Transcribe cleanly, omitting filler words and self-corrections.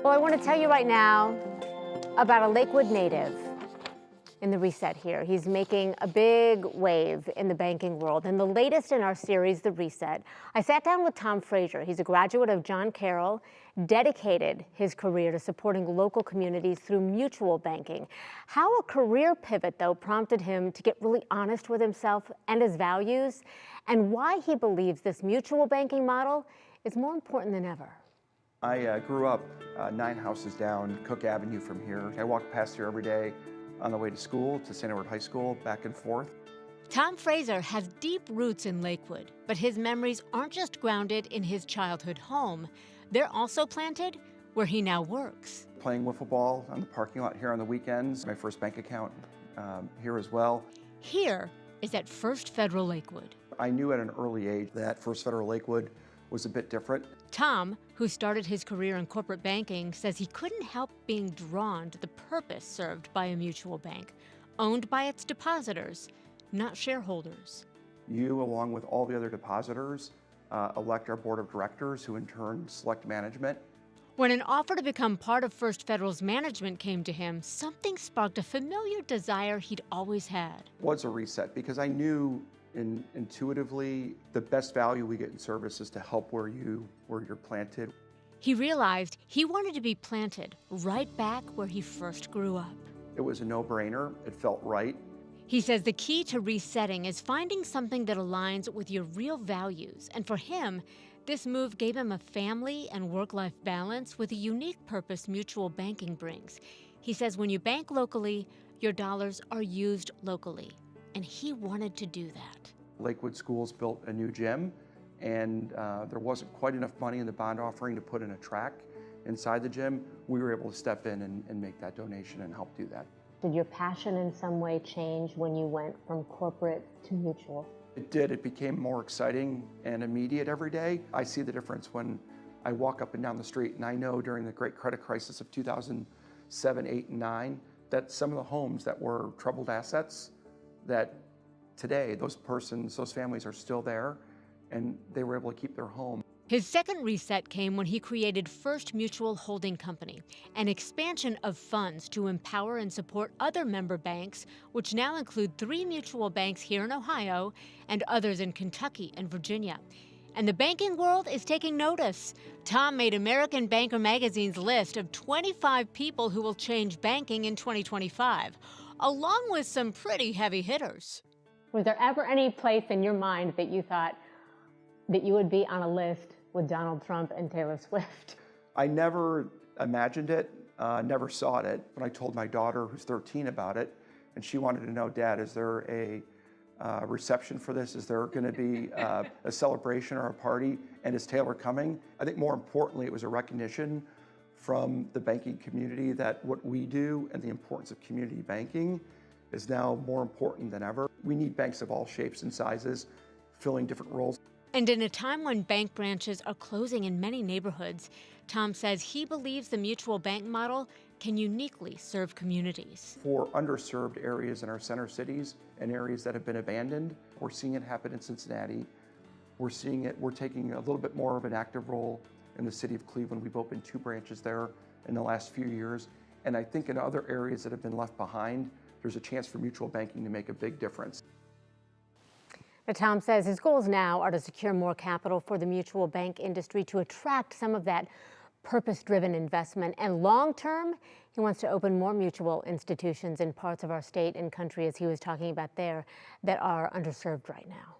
Well, I want to tell you right now about a Lakewood native in the Reset here. He's making a big wave in the banking world. And the latest in our series, The Reset, I sat down with Tom Fraser. He's a graduate of John Carroll, dedicated his career to supporting local communities through mutual banking. How a career pivot, though, prompted him to get really honest with himself and his values, and why he believes this mutual banking model is more important than ever. I grew up 9 houses down Cook Avenue from here. I walked past here every day on the way to school, to St. Edward High School, back and forth. Tom Fraser has deep roots in Lakewood, but his memories aren't just grounded in his childhood home. They're also planted where he now works. Playing wiffle ball on the parking lot here on the weekends. My first bank account here as well. Here is at First Federal Lakewood. I knew at an early age that First Federal Lakewood was a bit different. Tom, who started his career in corporate banking, says he couldn't help being drawn to the purpose served by a mutual bank, owned by its depositors, not shareholders. You, along with all the other depositors, elect our board of directors, who in turn select management. When an offer to become part of First Federal's management came to him, something sparked a familiar desire he'd always had. It was a reset, because I knew intuitively the best value we get in service is to help where you're planted. He realized he wanted to be planted right back where he first grew up. It was a no-brainer. It felt right. He says the key to resetting is finding something that aligns with your real values. And for him, this move gave him a family and work-life balance with a unique purpose mutual banking brings. He says when you bank locally, your dollars are used locally. And he wanted to do that. Lakewood Schools built a new gym, and there wasn't quite enough money in the bond offering to put in a track inside the gym. We were able to step in and make that donation and help do that. Did your passion in some way change when you went from corporate to mutual? It did. It became more exciting and immediate every day. I see the difference when I walk up and down the street, and I know during the great credit crisis of 2007, 8, and 9, that some of the homes that were troubled assets, that today those families are still there, and they were able to keep their home. His second reset came when he created First Mutual Holding Company, an expansion of funds to empower and support other member banks, which now include 3 mutual banks here in Ohio and others in Kentucky and Virginia. And the banking world is taking notice. Tom made American Banker magazine's list of 25 people who will change banking in 2025, along with some pretty heavy hitters. Was there ever any place in your mind that you thought that you would be on a list with Donald Trump and Taylor Swift? I never imagined it, never saw it. When I told my daughter, who's 13, about it, and she wanted to know, Dad, is there a reception for this? Is there going to be a celebration or a party? And is Taylor coming? I think more importantly, it was a recognition from the banking community that what we do and the importance of community banking is now more important than ever. We need banks of all shapes and sizes, filling different roles. And in a time when bank branches are closing in many neighborhoods, Tom says he believes the mutual bank model can uniquely serve communities. For underserved areas in our center cities and areas that have been abandoned, we're seeing it happen in Cincinnati. We're taking a little bit more of an active role in the city of Cleveland. We've opened 2 branches there in the last few years. And I think in other areas that have been left behind, there's a chance for mutual banking to make a big difference. Now, Tom says his goals now are to secure more capital for the mutual bank industry to attract some of that purpose-driven investment. And long-term, he wants to open more mutual institutions in parts of our state and country, as he was talking about there, that are underserved right now.